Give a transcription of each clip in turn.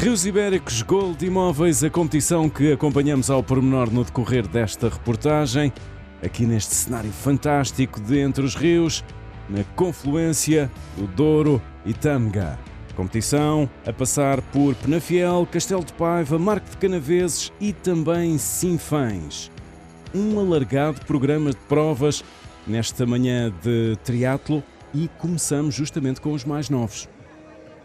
Rios Ibéricos Gold Imóveis, a competição que acompanhamos ao pormenor no decorrer desta reportagem, aqui neste cenário fantástico de Entre os Rios, na confluência do Douro e Tâmega. Competição a passar por Penafiel, Castelo de Paiva, Marco de Canaveses e também Sinfãs. Um alargado programa de provas nesta manhã de triatlo e começamos justamente com os mais novos.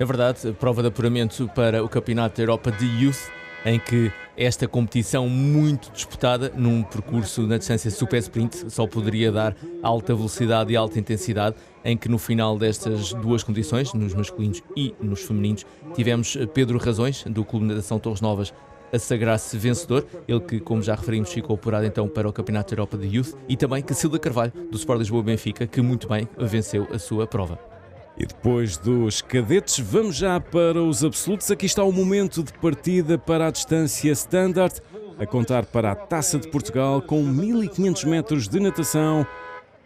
É verdade, prova de apuramento para o Campeonato da Europa de Youth, em que esta competição muito disputada num percurso na distância super sprint só poderia dar alta velocidade e alta intensidade, em que no final destas duas competições, nos masculinos e nos femininos, tivemos Pedro Razões, do Clube de Natação Torres Novas, a sagrar-se vencedor, ele que, como já referimos, ficou apurado então para o Campeonato da Europa de Youth, e também Cacilda Carvalho, do Sport Lisboa Benfica, que muito bem venceu a sua prova. E depois dos cadetes, vamos já para os absolutos. Aqui está o momento de partida para a distância standard, a contar para a Taça de Portugal, com 1500 metros de natação,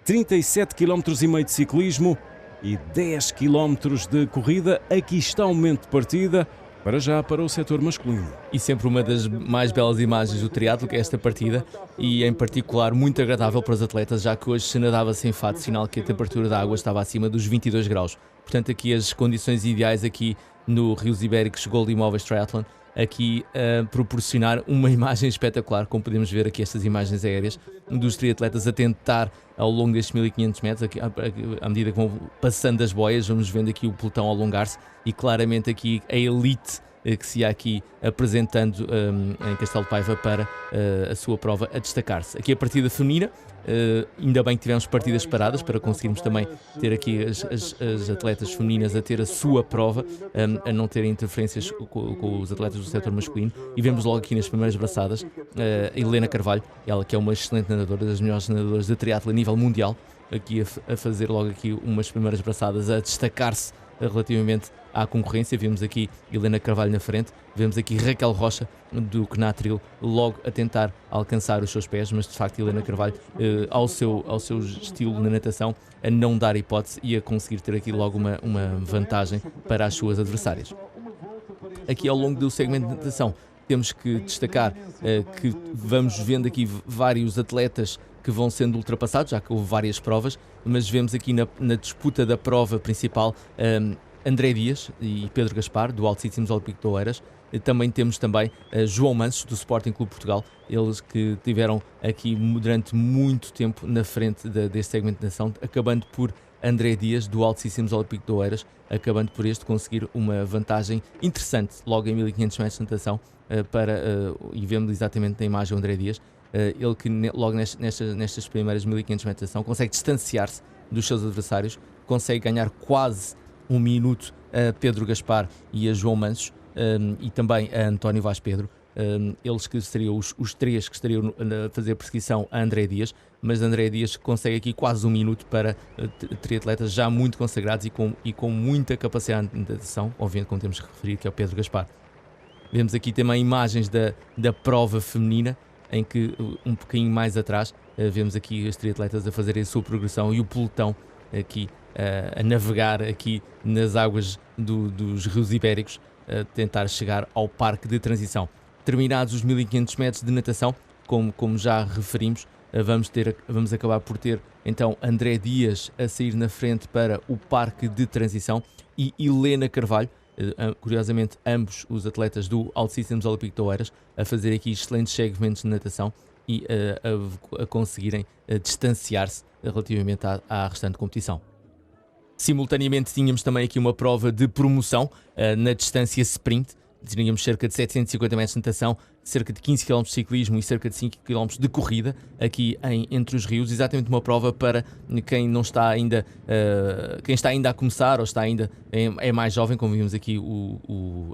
37,5 km de ciclismo e 10 km de corrida. Aqui está o momento de partida, para já para o setor masculino. E sempre uma das mais belas imagens do triatlo, que é esta partida, e em particular muito agradável para os atletas, já que hoje se nadava sem fato, sinal que a temperatura da água estava acima dos 22 graus. Portanto, aqui as condições ideais aqui no Rios Ibéricos Gold Imóveis Triathlon, aqui a proporcionar uma imagem espetacular, como podemos ver aqui estas imagens aéreas dos triatletas a tentar ao longo destes 1500 metros, aqui, à medida que vão passando as boias, vamos vendo aqui o pelotão alongar-se e claramente aqui a elite que se há aqui apresentando em Castelo de Paiva para a sua prova a destacar-se. Aqui a partida feminina, ainda bem que tivemos partidas paradas para conseguirmos também ter aqui as atletas femininas a ter a sua prova, a não terem interferências com os atletas do setor masculino, e vemos logo aqui nas primeiras braçadas a Helena Carvalho, ela que é uma excelente nadadora, das melhores nadadoras de triatlo a nível mundial, aqui a fazer logo aqui umas primeiras braçadas, a destacar-se relativamente à concorrência. Vemos aqui Helena Carvalho na frente, vemos aqui Raquel Rocha do Knatril logo a tentar alcançar os seus pés, mas de facto Helena Carvalho ao seu estilo na natação a não dar hipótese e a conseguir ter aqui logo uma vantagem para as suas adversárias. Aqui ao longo do segmento de natação temos que destacar que vamos vendo aqui vários atletas que vão sendo ultrapassados, já que houve várias provas, mas vemos aqui na disputa da prova principal André Dias e Pedro Gaspar, do Altíssimos Olímpicos de Oeiras. Também temos João Mansos, do Sporting Clube Portugal, eles que tiveram aqui durante muito tempo na frente deste segmento de natação, acabando por André Dias, do Altíssimos Olímpicos de Oeiras, acabando por conseguir uma vantagem interessante logo em 1500 metros de natação, e vemos exatamente na imagem o André Dias, ele que logo nestas primeiras 1500 metros de natação consegue distanciar-se dos seus adversários, consegue ganhar quase um minuto a Pedro Gaspar e a João Mansos, e também a António Vaz Pedro, eles que seriam os três que estariam a fazer perseguição a André Dias, mas André Dias consegue aqui quase um minuto para triatletas já muito consagrados e com muita capacidade de natação, obviamente, como temos que referir, que é o Pedro Gaspar. Vemos aqui também imagens da prova feminina, em que um pouquinho mais atrás vemos aqui as triatletas a fazerem a sua progressão e o pelotão aqui a navegar aqui nas águas dos Rios Ibéricos, a tentar chegar ao parque de transição. Terminados os 1500 metros de natação, como já referimos, vamos acabar por ter então André Dias a sair na frente para o parque de transição e Helena Carvalho, curiosamente ambos os atletas do Altíssimos Olímpicos de Oeiras, a fazer aqui excelentes segmentos de natação e a conseguirem distanciar-se relativamente à restante competição. Simultaneamente tínhamos também aqui uma prova de promoção na distância sprint. Tínhamos cerca de 750 metros de natação, cerca de 15 km de ciclismo e cerca de 5 km de corrida aqui Entre os Rios, exatamente uma prova para quem não está ainda, quem está ainda a começar ou está ainda é mais jovem, como vimos aqui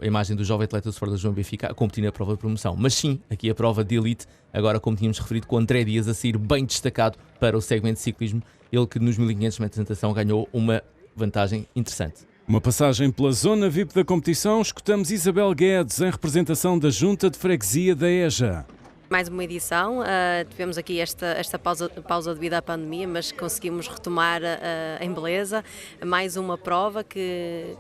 a imagem do jovem atleta do Sport Lisboa Benfica a competir na prova de promoção. Mas sim, aqui a prova de elite, agora como tínhamos referido, com André Dias a sair bem destacado para o segmento de ciclismo, ele que nos 1500 metros de natação ganhou uma vantagem interessante. Uma passagem pela zona VIP da competição, escutamos Isabel Guedes em representação da Junta de Freguesia da EJA. Mais uma edição, tivemos aqui esta pausa devido à pandemia, mas conseguimos retomar em beleza mais uma prova que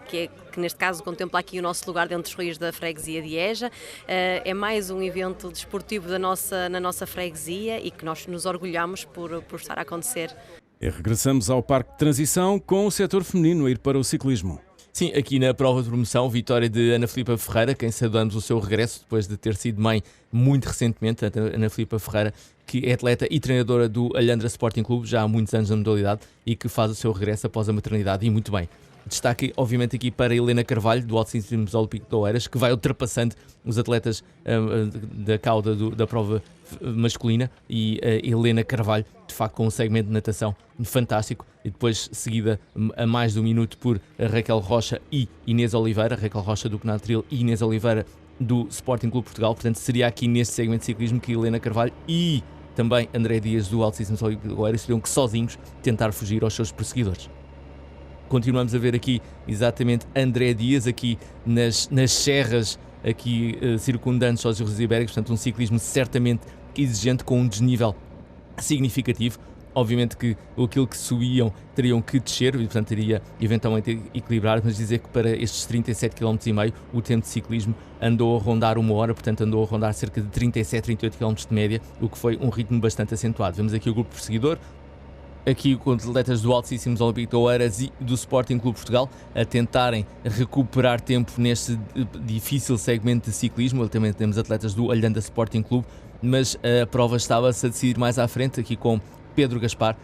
neste caso contempla aqui o nosso lugar dentro dos rios da freguesia de Eja. É mais um evento desportivo na nossa freguesia e que nós nos orgulhamos por estar a acontecer. E regressamos ao Parque de Transição com o setor feminino a ir para o ciclismo. Sim, aqui na prova de promoção, vitória de Ana Filipa Ferreira, quem saudamos o seu regresso depois de ter sido mãe muito recentemente. Ana Filipa Ferreira, que é atleta e treinadora do Alhandra Sporting Clube, já há muitos anos na modalidade, e que faz o seu regresso após a maternidade, e muito bem. Destaque, obviamente, aqui para Helena Carvalho, do Alto Ciclismo Olímpico de Oeiras, que vai ultrapassando os atletas da cauda da prova masculina, e Helena Carvalho, de facto, com um segmento de natação fantástico, e depois seguida a mais de um minuto por Raquel Rocha e Inês Oliveira, Raquel Rocha do Cnatril e Inês Oliveira do Sporting Clube Portugal. Portanto, seria aqui neste segmento de ciclismo que Helena Carvalho e também André Dias do Alto Ciclismo Olímpico de Oeiras teriam que sozinhos tentar fugir aos seus perseguidores. Continuamos a ver aqui exatamente André Dias aqui nas serras aqui circundantes aos rios ibéricos, portanto um ciclismo certamente exigente, com um desnível significativo. Obviamente que aquilo que subiam teriam que descer e, portanto, teria eventualmente equilibrar, mas dizer que para estes 37,5 km o tempo de ciclismo andou a rondar 1 hora, portanto andou a rondar cerca de 37, 38 km de média, o que foi um ritmo bastante acentuado. Vemos aqui o grupo perseguidor, aqui com atletas do Alto Ciclismo Olímpico de Oeiras e do Sporting Clube Portugal a tentarem recuperar tempo neste difícil segmento de ciclismo. Também temos atletas do Alhandra Sporting Clube, mas a prova estava-se a decidir mais à frente, aqui com Pedro Gaspar,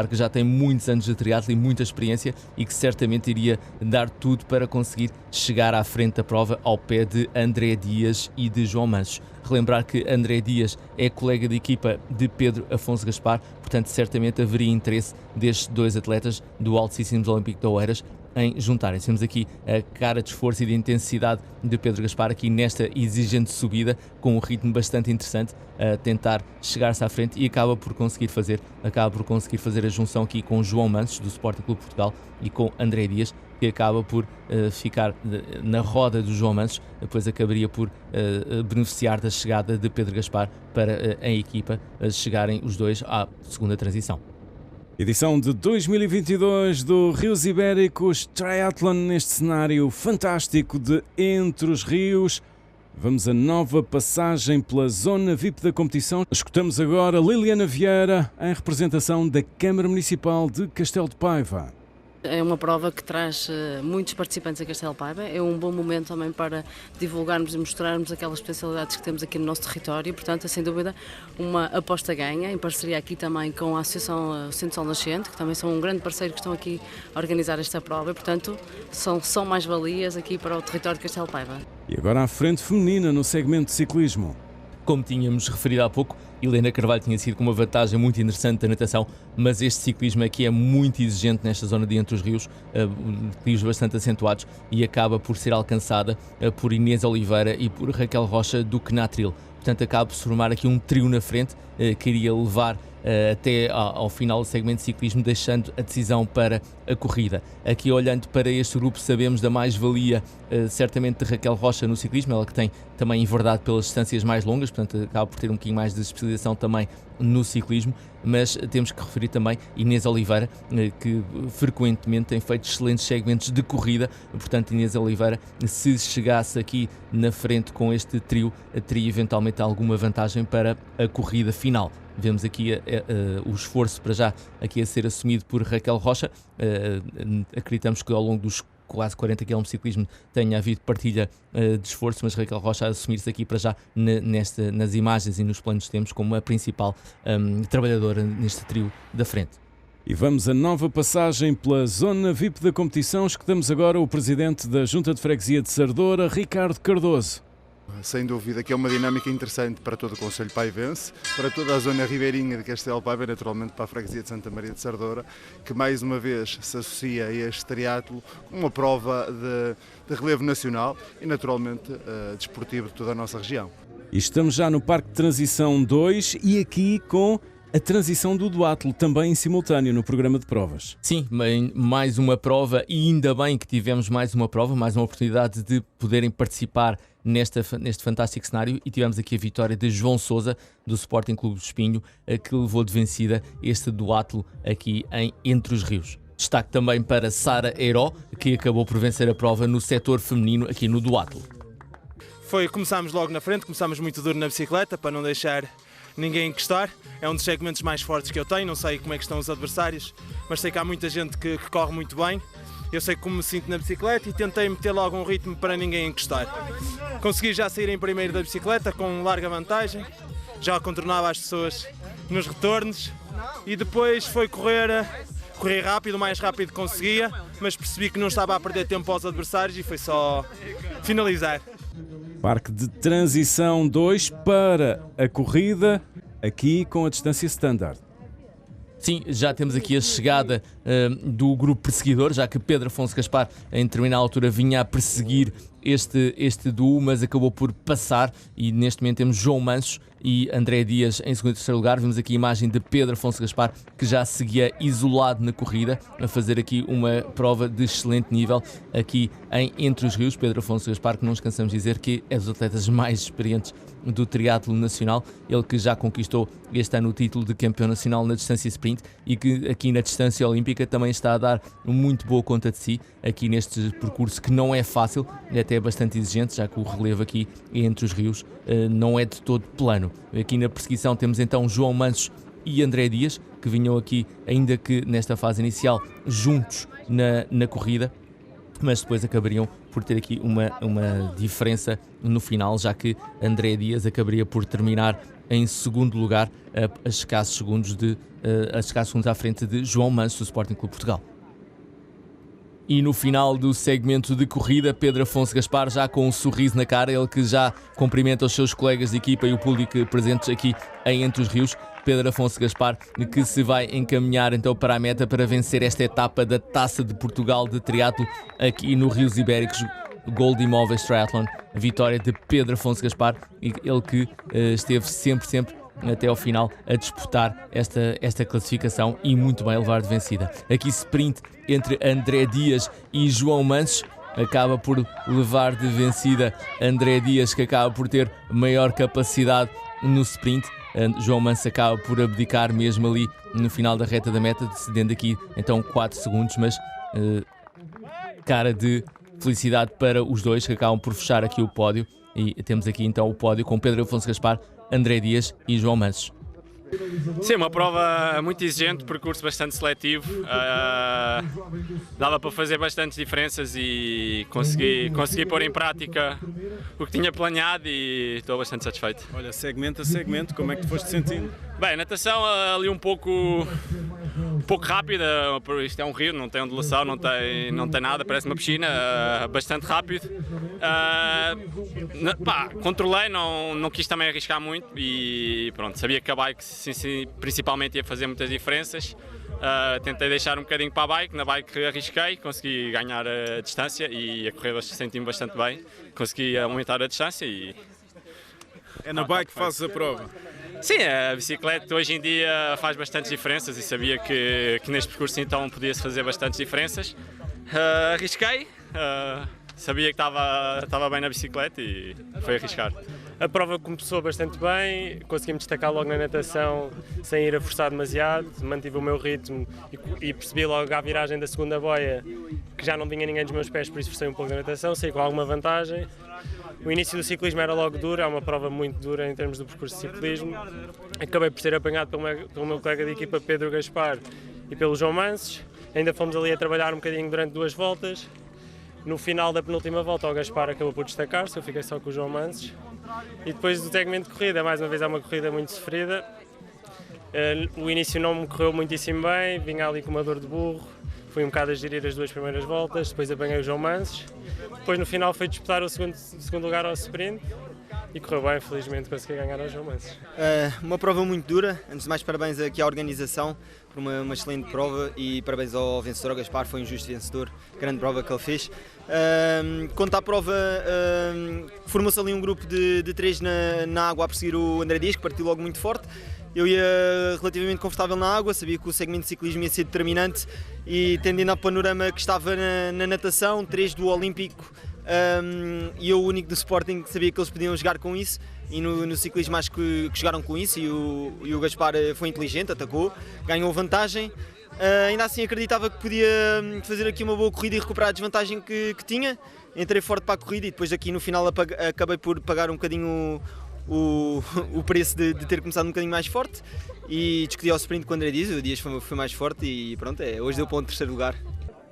que já tem muitos anos de triatlo e muita experiência, e que certamente iria dar tudo para conseguir chegar à frente da prova ao pé de André Dias e de João Mansos. Relembrar que André Dias é colega de equipa de Pedro Afonso Gaspar, portanto certamente haveria interesse destes dois atletas do Alto Ciclismo Olímpico de Oeiras em juntarem-se. Temos aqui a cara de esforço e de intensidade de Pedro Gaspar aqui nesta exigente subida, com um ritmo bastante interessante, a tentar chegar-se à frente, e acaba por conseguir fazer a junção aqui com João Mansos do Sporting Clube Portugal e com André Dias, que acaba por ficar na roda do João Mansos, depois acabaria por beneficiar da chegada de Pedro Gaspar para a equipa chegarem os dois à segunda transição. Edição de 2022 do Rios Ibéricos Triathlon, neste cenário fantástico de Entre os Rios. Vamos a nova passagem pela zona VIP da competição. Escutamos agora Liliana Vieira, em representação da Câmara Municipal de Castelo de Paiva. É uma prova que traz muitos participantes a Castelo de Paiva. É um bom momento também para divulgarmos e mostrarmos aquelas potencialidades que temos aqui no nosso território. Portanto, é sem dúvida uma aposta ganha, em parceria aqui também com a Associação Centro Sol Nascente, que também são um grande parceiro que estão aqui a organizar esta prova, e portanto são mais-valias aqui para o território de Castelo de Paiva. E agora à frente feminina no segmento de ciclismo. Como tínhamos referido há pouco, Helena Carvalho tinha sido com uma vantagem muito interessante da natação, mas este ciclismo aqui é muito exigente nesta zona de Entre os Rios, rios bastante acentuados, e acaba por ser alcançada por Inês Oliveira e por Raquel Rocha do Cnatril. Portanto, acaba por se formar aqui um trio na frente, que iria levar até ao final do segmento de ciclismo, deixando a decisão para a corrida. Aqui, olhando para este grupo, sabemos da mais-valia certamente de Raquel Rocha no ciclismo, ela que tem também enverdado pelas distâncias mais longas, portanto acaba por ter um bocadinho mais de especialização também no ciclismo, mas temos que referir também Inês Oliveira, que frequentemente tem feito excelentes segmentos de corrida. Portanto, Inês Oliveira, se chegasse aqui na frente com este trio, teria eventualmente alguma vantagem para a corrida final. Vemos aqui o esforço para já aqui a ser assumido por Raquel Rocha. Acreditamos que ao longo dos quase 40 km de ciclismo tenha havido partilha de esforço, mas Raquel Rocha a assumir-se aqui para já nas imagens e nos planos que temos como a principal trabalhadora neste trio da frente. E vamos a nova passagem pela zona VIP da competição. Escutamos agora o presidente da Junta de Freguesia de Sardora, Ricardo Cardoso. Sem dúvida que é uma dinâmica interessante para todo o concelho paivense, para toda a zona ribeirinha de Castelo de Paiva, naturalmente para a freguesia de Santa Maria de Sardora, que mais uma vez se associa a este triatlo, uma prova de relevo nacional e naturalmente desportivo de toda a nossa região. E estamos já no Parque de Transição 2 e aqui com a transição do duatlo também em simultâneo no programa de provas. Sim, mais uma prova e ainda bem que tivemos mais uma prova, mais uma oportunidade de poderem participar neste fantástico cenário e tivemos aqui a vitória de João Sousa do Sporting Clube do Espinho, que levou de vencida este duatlo aqui em Entre os Rios. Destaque também para Sara Heiró, que acabou por vencer a prova no setor feminino aqui no duatlo. Começámos logo na frente, começámos muito duro na bicicleta para não deixar ninguém encostar. É um dos segmentos mais fortes que eu tenho, não sei como é que estão os adversários, mas sei que há muita gente que corre muito bem. Eu sei como me sinto na bicicleta e tentei meter logo um ritmo para ninguém encostar. Consegui já sair em primeiro da bicicleta com larga vantagem, já contornava as pessoas nos retornos e depois foi correr rápido, o mais rápido que conseguia, mas percebi que não estava a perder tempo aos adversários e foi só finalizar. Parque de transição 2 para a corrida, aqui com a distância standard. Sim, já temos aqui a chegada do grupo perseguidor, já que Pedro Afonso Gaspar, em determinada altura, vinha a perseguir este duo, mas acabou por passar e neste momento temos João Mansos e André Dias em segundo e terceiro lugar. Vemos aqui a imagem de Pedro Afonso Gaspar, que já seguia isolado na corrida, a fazer aqui uma prova de excelente nível aqui em Entre os Rios. Pedro Afonso Gaspar, que não nos cansamos de dizer que é dos atletas mais experientes do triatlo nacional, ele que já conquistou este ano o título de campeão nacional na distância sprint e que aqui na distância olímpica também está a dar muito boa conta de si, aqui neste percurso que não é fácil, é até bastante exigente, já que o relevo aqui Entre os Rios não é de todo plano. Aqui na perseguição temos então João Mansos e André Dias, que vinham aqui, ainda que nesta fase inicial, juntos na corrida, mas depois acabariam por ter aqui uma diferença no final, já que André Dias acabaria por terminar em segundo lugar, a escassos segundos à frente de João Mansos do Sporting Clube Portugal. E no final do segmento de corrida, Pedro Afonso Gaspar já com um sorriso na cara, ele que já cumprimenta os seus colegas de equipa e o público presentes aqui em Entre os Rios. Pedro Afonso Gaspar, que se vai encaminhar então para a meta para vencer esta etapa da Taça de Portugal de triatlo aqui no Rios Ibéricos, Gold Imóveis Triathlon. A vitória de Pedro Afonso Gaspar, ele que esteve sempre até ao final a disputar esta classificação e muito bem a levar de vencida. Aqui sprint entre André Dias e João Mansos, acaba por levar de vencida André Dias, que acaba por ter maior capacidade no sprint. João Mansos acaba por abdicar mesmo ali no final da reta da meta, cedendo aqui então 4 segundos, mas cara de felicidade para os dois que acabam por fechar aqui o pódio. E temos aqui então o pódio com Pedro Afonso Gaspar, André Dias e João Mansos. Sim, uma prova muito exigente, percurso bastante seletivo, dava para fazer bastantes diferenças e consegui pôr em prática o que tinha planeado e estou bastante satisfeito. Olha, segmento a segmento, como é que te foste sentindo? Bem, natação ali um pouco rápida, isto é um rio, não tem ondulação, não tem nada, parece uma piscina, bastante rápido. Controlei, não quis também arriscar muito e pronto, sabia que a bike principalmente ia fazer muitas diferenças. Tentei deixar um bocadinho para a bike, na bike arrisquei, consegui ganhar a distância e a correr senti-me bastante bem, consegui aumentar a distância e... É na bike que fazes a prova? Sim, a bicicleta hoje em dia faz bastantes diferenças e sabia que neste percurso então podia-se fazer bastantes diferenças. Arrisquei, sabia que estava bem na bicicleta e foi arriscar. A prova começou bastante bem, consegui-me destacar logo na natação sem ir a forçar demasiado, mantive o meu ritmo e percebi logo à viragem da segunda boia que já não vinha ninguém dos meus pés, por isso forcei um pouco na natação, saí com alguma vantagem. O início do ciclismo era logo duro, é uma prova muito dura em termos do percurso de ciclismo. Acabei por ser apanhado pelo meu colega de equipa Pedro Gaspar e pelo João Mansos. Ainda fomos ali a trabalhar um bocadinho durante 2 voltas. No final da penúltima volta o Gaspar acabou por destacar-se, eu fiquei só com o João Mansos. E depois do segmento de corrida, mais uma vez é uma corrida muito sofrida. O início não me correu muitíssimo bem, vinha ali com uma dor de burro. Fui um bocado a gerir as 2 primeiras voltas, depois apanhei o João Mansos. Depois no final foi disputar o segundo lugar ao sprint e correu bem, felizmente consegui ganhar ao João Mansos. Uma prova muito dura, antes de mais parabéns aqui à organização por uma excelente prova e parabéns ao vencedor, ao Gaspar, foi um justo vencedor, grande prova que ele fez. Quanto à prova, formou-se ali um grupo de 3 na água a perseguir o André Dias, que partiu logo muito forte. eu ia relativamente confortável na água, sabia que o segmento de ciclismo ia ser determinante e tendo ainda ao panorama que estava na natação, 3 do Olímpico e eu o único do Sporting que sabia que eles podiam jogar com isso e no ciclismo acho que jogaram com isso e o Gaspar foi inteligente, atacou, ganhou vantagem. Ainda assim acreditava que podia fazer aqui uma boa corrida e recuperar a desvantagem que tinha. Entrei forte para a corrida e depois aqui no final acabei por pagar um bocadinho o preço de ter começado um bocadinho mais forte e discuti ao sprint com o André Dias, o Dias foi mais forte e pronto, hoje deu para um terceiro lugar.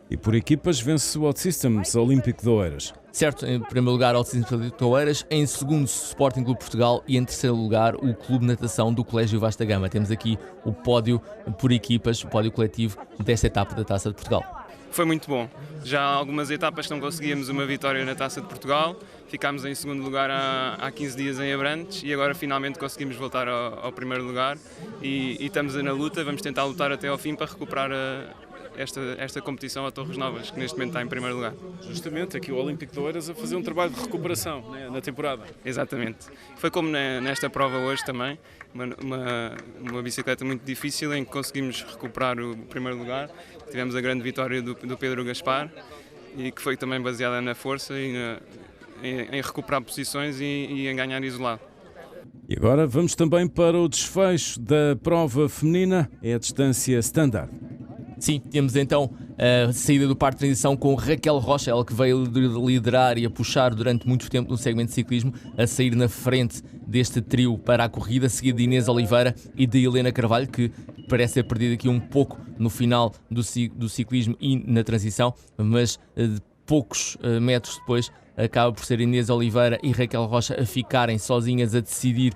E por equipas vence o OutSystems Olímpico de Oeiras. Certo, em primeiro lugar OutSystems Olímpico de Oeiras, em segundo Sporting Clube Portugal e em terceiro lugar o Clube de Natação do Colégio Vasta Gama. Temos aqui o pódio por equipas, o pódio coletivo desta etapa da Taça de Portugal. Foi muito bom. Já há algumas etapas que não conseguíamos uma vitória na Taça de Portugal. Ficámos em segundo lugar há 15 dias em Abrantes e agora finalmente conseguimos voltar ao primeiro lugar e estamos na luta, vamos tentar lutar até ao fim para recuperar esta competição a Torres Novas, que neste momento está em primeiro lugar. Justamente aqui o Olímpico de Oeiras a fazer um trabalho de recuperação, né, na temporada. Exatamente. Foi como nesta prova hoje também, uma bicicleta muito difícil em que conseguimos recuperar o primeiro lugar. Tivemos a grande vitória do Pedro Gaspar e que foi também baseada na força e em recuperar posições e em ganhar isolado. E agora vamos também para o desfecho da prova feminina, é a distância standard. Sim, temos então a saída do par de transição com Raquel Rocha, ela que veio liderar e a puxar durante muito tempo no segmento de ciclismo, a sair na frente deste trio para a corrida, seguida de Inês Oliveira e de Helena Carvalho, que parece ter perdido aqui um pouco no final do ciclismo e na transição, mas poucos metros depois acaba por ser Inês Oliveira e Raquel Rocha a ficarem sozinhas a decidir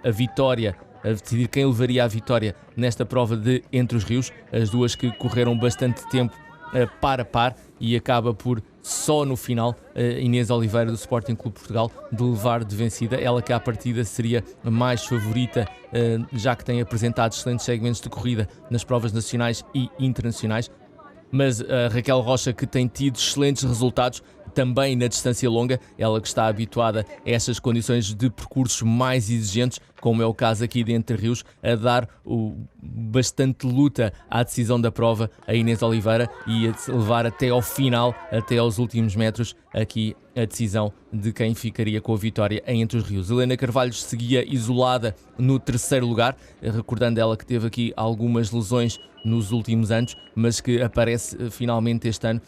a vitória, a decidir quem levaria a vitória nesta prova de Entre os Rios, as duas que correram bastante tempo par a par e acaba por só no final Inês Oliveira do Sporting Clube Portugal de levar de vencida, ela que à partida seria a mais favorita, já que tem apresentado excelentes segmentos de corrida nas provas nacionais e internacionais, mas a Raquel Rocha que tem tido excelentes resultados também na distância longa, ela que está habituada a estas condições de percursos mais exigentes, como é o caso aqui de Entre Rios, a dar bastante luta à decisão da prova a Inês Oliveira e a levar até ao final, até aos últimos metros, aqui a decisão de quem ficaria com a vitória em Entre os Rios. Helena Carvalho seguia isolada no terceiro lugar, recordando ela que teve aqui algumas lesões nos últimos anos, mas que aparece finalmente este ano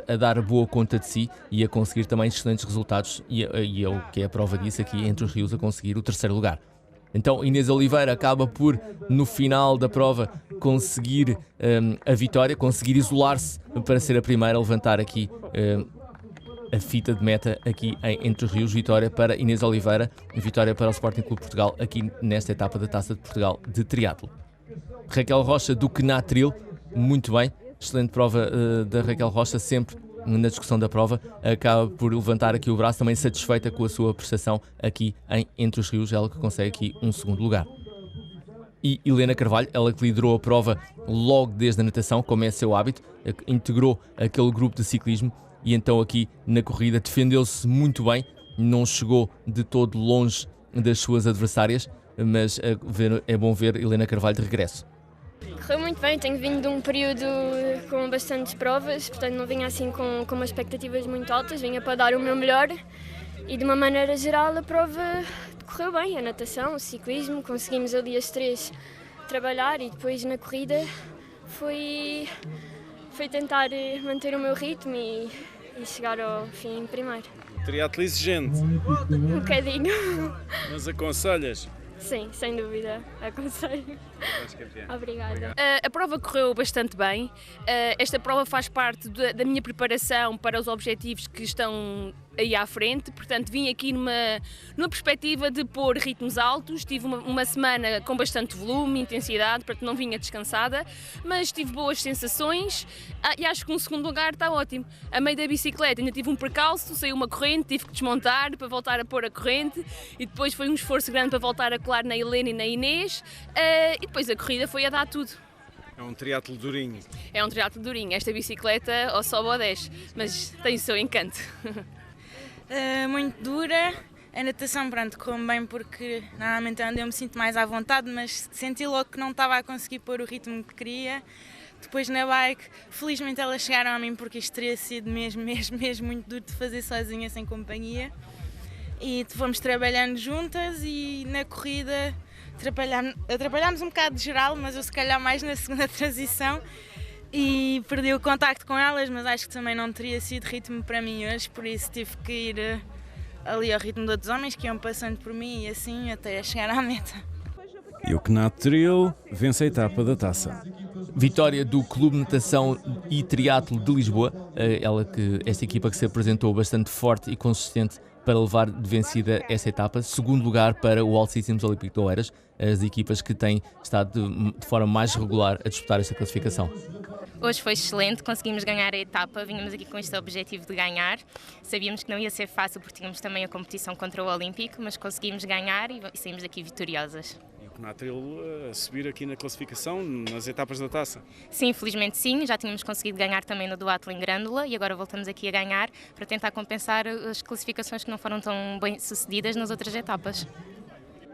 a dar boa conta de si e a conseguir também excelentes resultados e é o que é a prova disso aqui Entre os Rios, a conseguir o terceiro lugar. Então Inês Oliveira acaba por, no final da prova, conseguir a vitória, conseguir isolar-se para ser a primeira a levantar aqui a fita de meta aqui em Entre os Rios. Vitória para Inês Oliveira, vitória para o Sporting Clube Portugal aqui nesta etapa da Taça de Portugal de triatlo. Raquel Rocha do Knatril, muito bem, excelente prova da Raquel Rocha, sempre na discussão da prova, acaba por levantar aqui o braço, também satisfeita com a sua prestação aqui em Entre os Rios, ela que consegue aqui um segundo lugar. E Helena Carvalho, ela que liderou a prova logo desde a natação, como é seu hábito, integrou aquele grupo de ciclismo e então aqui na corrida defendeu-se muito bem, não chegou de todo longe das suas adversárias, mas é bom ver Helena Carvalho de regresso. Correu muito bem, tenho vindo de um período com bastantes provas, portanto não vinha assim com umas expectativas muito altas, vinha para dar o meu melhor e de uma maneira geral a prova correu bem, a natação, o ciclismo, conseguimos ali as três trabalhar e depois na corrida foi tentar manter o meu ritmo e chegar ao fim primeiro. Triatlo exigente. Um bocadinho. Mas aconselhas? Sim, sem dúvida, aconselho. Obrigada. A prova correu bastante bem. Esta prova faz parte da minha preparação para os objetivos que estão aí à frente, portanto vim aqui numa perspectiva de pôr ritmos altos, tive uma semana com bastante volume, intensidade, portanto não vinha descansada, mas tive boas sensações e acho que um segundo lugar está ótimo. A meio da bicicleta ainda tive um percalço, saiu uma corrente, tive que desmontar para voltar a pôr a corrente e depois foi um esforço grande para voltar a colar na Helena e na Inês e depois a corrida foi a dar tudo. É um triatlo durinho. É um triatlo durinho, esta bicicleta ou sobe ou desce, mas tem o seu encanto. Muito dura, A natação, pronto, correu-me bem porque normalmente é onde eu me sinto mais à vontade, mas senti logo que não estava a conseguir pôr o ritmo que queria. Depois na bike, felizmente elas chegaram a mim porque isto teria sido mesmo muito duro de fazer sozinha, sem companhia. E fomos trabalhando juntas e na corrida atrapalhámos um bocado de geral, mas eu se calhar mais na segunda transição e perdi o contacto com elas, mas acho que também não teria sido ritmo para mim hoje, por isso tive que ir ali ao ritmo de outros homens que iam passando por mim e assim até chegar à meta. E o Knat Trill vence a etapa da taça. Vitória do Clube Natação e Triatlo de Lisboa, esta equipa que se apresentou bastante forte e consistente para levar de vencida essa etapa. Segundo lugar para o All Systems Olímpico de Oeiras, as equipas que têm estado de forma mais regular a disputar esta classificação. Hoje foi excelente, conseguimos ganhar a etapa, vínhamos aqui com este objetivo de ganhar. Sabíamos que não ia ser fácil porque tínhamos também a competição contra o Olímpico, mas conseguimos ganhar e saímos daqui vitoriosas. O Knat Trill a subir aqui na classificação, nas etapas da taça? Sim, felizmente sim, já tínhamos conseguido ganhar também no duatlo em Grândola e agora voltamos aqui a ganhar para tentar compensar as classificações que não foram tão bem sucedidas nas outras etapas.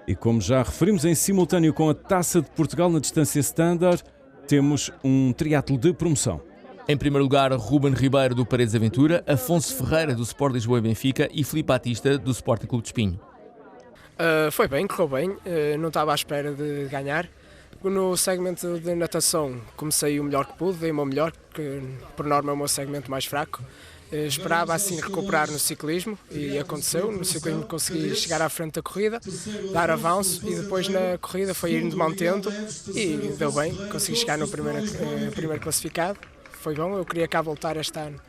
E como já referimos, em simultâneo com a Taça de Portugal na distância standard, temos um triatlo de promoção. Em primeiro lugar, Ruben Ribeiro do Paredes Aventura, Afonso Ferreira do Sport Lisboa e Benfica e Filipe Batista do Sporting Clube de Espinho. Foi bem, correu bem, não estava à espera de ganhar. No segmento de natação comecei o melhor que pude, dei o meu melhor, que por norma é o meu segmento mais fraco. Esperava assim recuperar no ciclismo e aconteceu. No ciclismo consegui chegar à frente da corrida, dar avanço e depois na corrida foi indo mantendo e deu bem, consegui chegar no primeiro classificado. Foi bom, eu queria cá voltar este ano.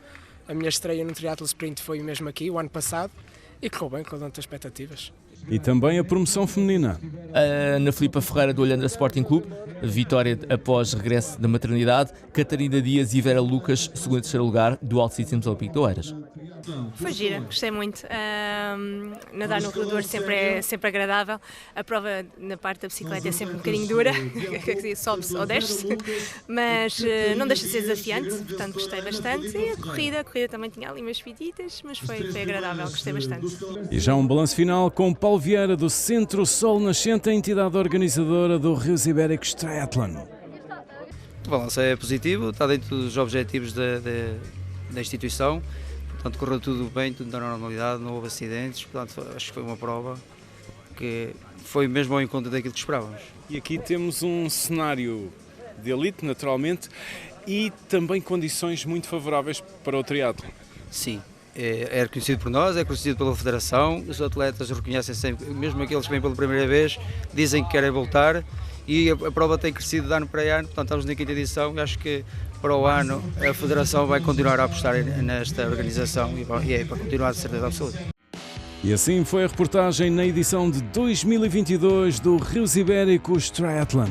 A minha estreia no triatlo sprint foi mesmo aqui, o ano passado, e correu bem, com tantas expectativas. E também a promoção feminina. A Ana Filipa Ferreira do Olhandra Sporting Clube, vitória após regresso da maternidade. Catarina Dias e Vera Lucas, segundo e terceiro lugar do All Systems Olímpico de Oeiras. Foi gira, gostei muito. Nadar no Rio Douro sempre é sempre agradável. A prova na parte da bicicleta é sempre um bocadinho dura, sobe-se ou desce-se, mas não deixa de ser desafiante, portanto gostei bastante. E a corrida também tinha ali umas pedidas, mas foi agradável, gostei bastante. E já um balanço final com Paulo Vieira do Centro Sol Nascente, a entidade organizadora do Rios Ibéricos Triathlon. O balanço é positivo, está dentro dos objetivos da instituição. Portanto, correu tudo bem, tudo na normalidade, não houve acidentes, portanto, acho que foi uma prova que foi mesmo ao encontro daquilo que esperávamos. E aqui temos um cenário de elite, naturalmente, e também condições muito favoráveis para o triatlo. Sim, é reconhecido por nós, é reconhecido pela Federação, os atletas reconhecem sempre, mesmo aqueles que vêm pela primeira vez, dizem que querem voltar e a prova tem crescido de ano para ano, portanto estamos na quinta edição e acho que para o ano a Federação vai continuar a apostar nesta organização e é para continuar de certeza absoluta. E assim foi a reportagem na edição de 2022 do Rios Ibéricos Triathlon.